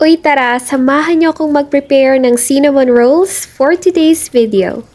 Uy tara, samahan niyo akong mag-prepare ng cinnamon rolls for today's video.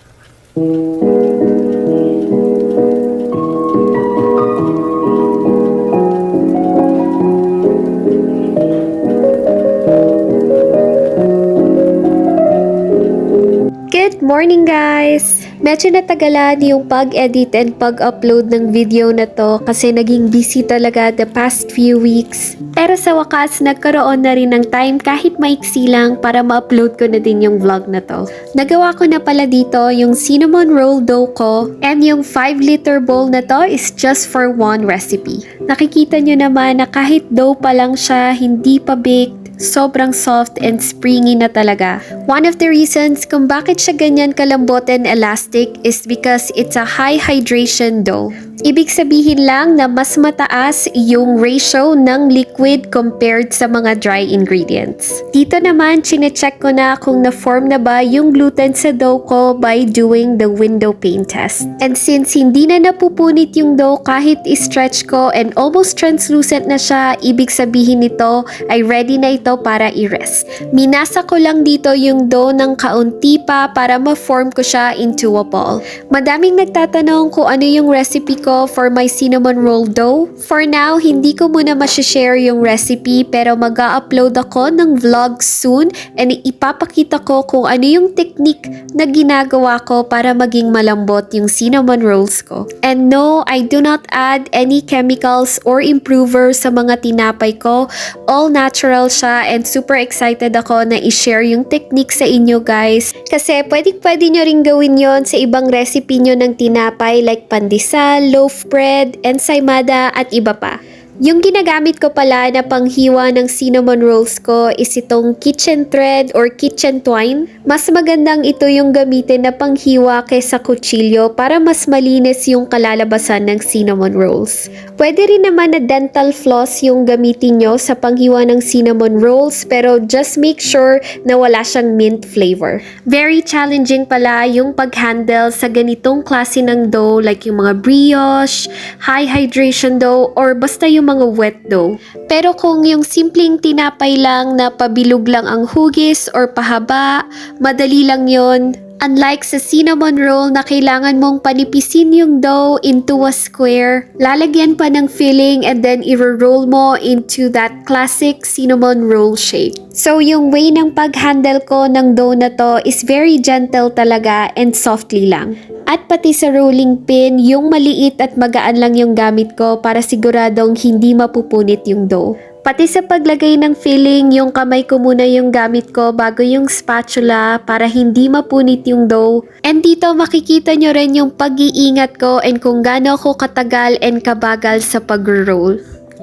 Good morning guys! Medyo natagalan yung pag-edit and pag-upload ng video na to kasi naging busy talaga the past few weeks. Pero sa wakas, nagkaroon na rin ng time kahit maiksi lang para ma-upload ko na din yung vlog na to. Nagawa ko na pala dito yung cinnamon roll dough ko and yung 5-liter bowl na to is just for one recipe. Nakikita nyo naman na kahit dough pa lang siya, hindi pa baked, sobrang soft and springy na talaga. One of the reasons kung bakit siya ganyan kalambot and elastic is because it's a high hydration dough. Ibig sabihin lang na mas mataas yung ratio ng liquid compared sa mga dry ingredients. Dito naman, chinecheck ko na kung na-form na ba yung gluten sa dough ko by doing the window pane test. And since hindi na napupunit yung dough kahit i-stretch ko and almost translucent na siya, ibig sabihin nito ay ready na ito para i-rest. Minasa ko lang dito yung dough ng kaunti pa para ma-form ko siya into a ball. Madaming nagtatanong kung ano yung recipe ko for my cinnamon roll dough. For now, hindi ko muna masishare yung recipe pero mag-upload ako ng vlog soon and ipapakita ko kung ano yung technique na ginagawa ko para maging malambot yung cinnamon rolls ko. And no, I do not add any chemicals or improver sa mga tinapay ko. All natural siya and super excited ako na i-share yung technique sa inyo guys. Kasi pwede nyo rin gawin yon sa ibang recipe nyo ng tinapay like pandesal, loaf bread, ensaymada at iba pa. Yung ginagamit ko pala na panghiwa ng cinnamon rolls ko is itong kitchen thread or kitchen twine. Mas magandang ito yung gamitin na panghiwa kaysa kutsilyo para mas malinis yung kalalabasan ng cinnamon rolls. Pwede rin naman na dental floss yung gamitin nyo sa panghiwa ng cinnamon rolls pero just make sure na wala siyang mint flavor. Very challenging pala yung pag-handle sa ganitong klase ng dough like yung mga brioche, high hydration dough or basta yung mga wet dough. Pero kung yung simpleng tinapay lang na pabilog lang ang hugis or pahaba, madali lang yon. Unlike sa cinnamon roll na kailangan mong panipisin yung dough into a square, lalagyan pa ng filling and then i-roll mo into that classic cinnamon roll shape. So yung way ng pag-handle ko ng dough na to is very gentle talaga and softly lang. At pati sa rolling pin, yung maliit at magaan lang yung gamit ko para siguradong hindi mapupunit yung dough. Pati sa paglagay ng filling, yung kamay ko muna yung gamit ko bago yung spatula para hindi mapunit yung dough. And dito makikita nyo rin yung pag-iingat ko and kung gaano ako katagal and kabagal sa pag-roll.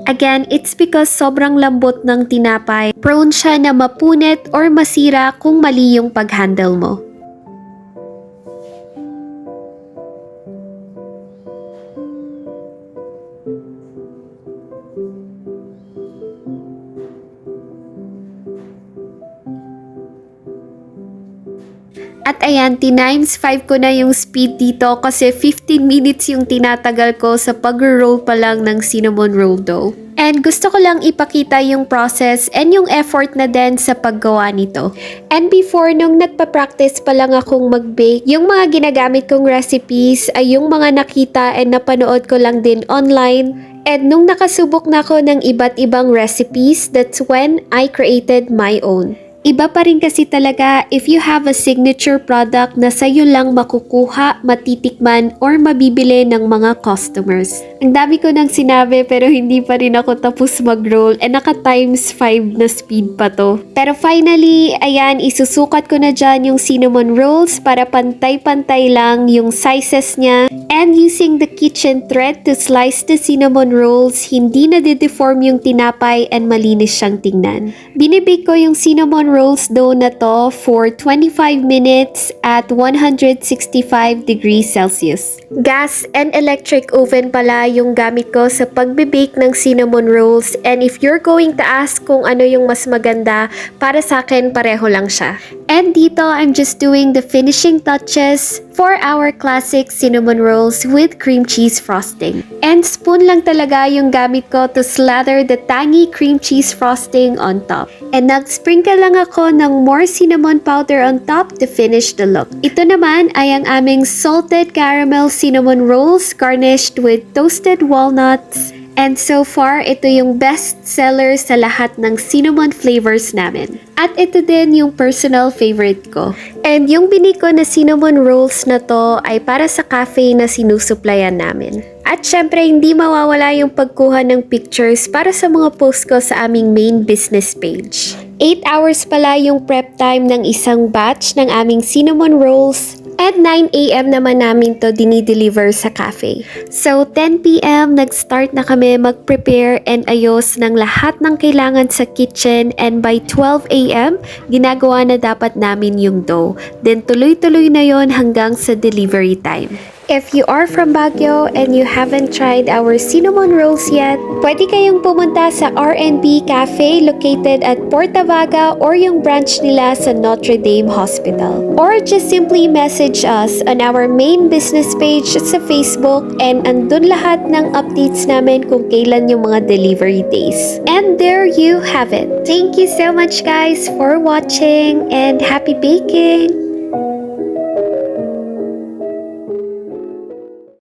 Again, it's because sobrang lambot ng tinapay, prone siya na mapunit or masira kung mali yung pag-handle mo. At ayan, times 5 ko na yung speed dito kasi 15 minutes yung tinatagal ko sa pag-roll pa lang ng cinnamon roll dough. And gusto ko lang ipakita yung process and yung effort na din sa paggawa nito. And before, nung nagpa-practice pa lang akong mag-bake, yung mga ginagamit kong recipes ay yung mga nakita and napanood ko lang din online. And nung nakasubok na ako ng iba't ibang recipes, that's when I created my own. Iba pa rin kasi talaga if you have a signature product na sa'yo lang makukuha, matitikman, or mabibili ng mga customers. Ang dami ko nang sinabi pero hindi pa rin ako tapos mag-roll and naka times 5 na speed pa to. Pero finally, ayan, isusukat ko na dyan yung cinnamon rolls para pantay-pantay lang yung sizes niya. And using the kitchen thread to slice the cinnamon rolls, hindi na de-deform yung tinapay and malinis siyang tingnan. Binibake ko yung cinnamon rolls dough na to for 25 minutes at 165 degrees Celsius. Gas and electric oven pala yung gamit ko sa pagbe-bake ng cinnamon rolls and if you're going to ask kung ano yung mas maganda, para sa akin pareho lang siya. And dito, I'm just doing the finishing touches for our classic cinnamon rolls with cream cheese frosting. And spoon lang talaga yung gamit ko to slather the tangy cream cheese frosting on top. And nag-sprinkle lang ako ng more cinnamon powder on top to finish the look. Ito naman ay ang aming salted caramel cinnamon rolls garnished with toasted walnuts. And so far, ito yung best seller sa lahat ng cinnamon flavors namin. At ito din yung personal favorite ko. And yung bini ko na cinnamon rolls na to ay para sa cafe na sinusuplayan namin. At syempre, hindi mawawala yung pagkuha ng pictures para sa mga post ko sa aming main business page. 8 hours pala yung prep time ng isang batch ng aming cinnamon rolls. At 9 AM naman namin to dinideliver sa cafe. So 10 PM, nag-start na kami mag-prepare and ayos ng lahat ng kailangan sa kitchen, and by 12 AM, ginagawa na dapat namin yung dough. Then tuloy-tuloy na yon hanggang sa delivery time. If you are from Baguio and you haven't tried our cinnamon rolls yet, pwede kayong pumunta sa R&B Cafe located at Portavaga or yung branch nila sa Notre Dame Hospital. Or just simply message us on our main business page sa Facebook, and andun lahat ng updates namin kung kailan yung mga delivery days. And there you have it. Thank you so much guys for watching and happy baking!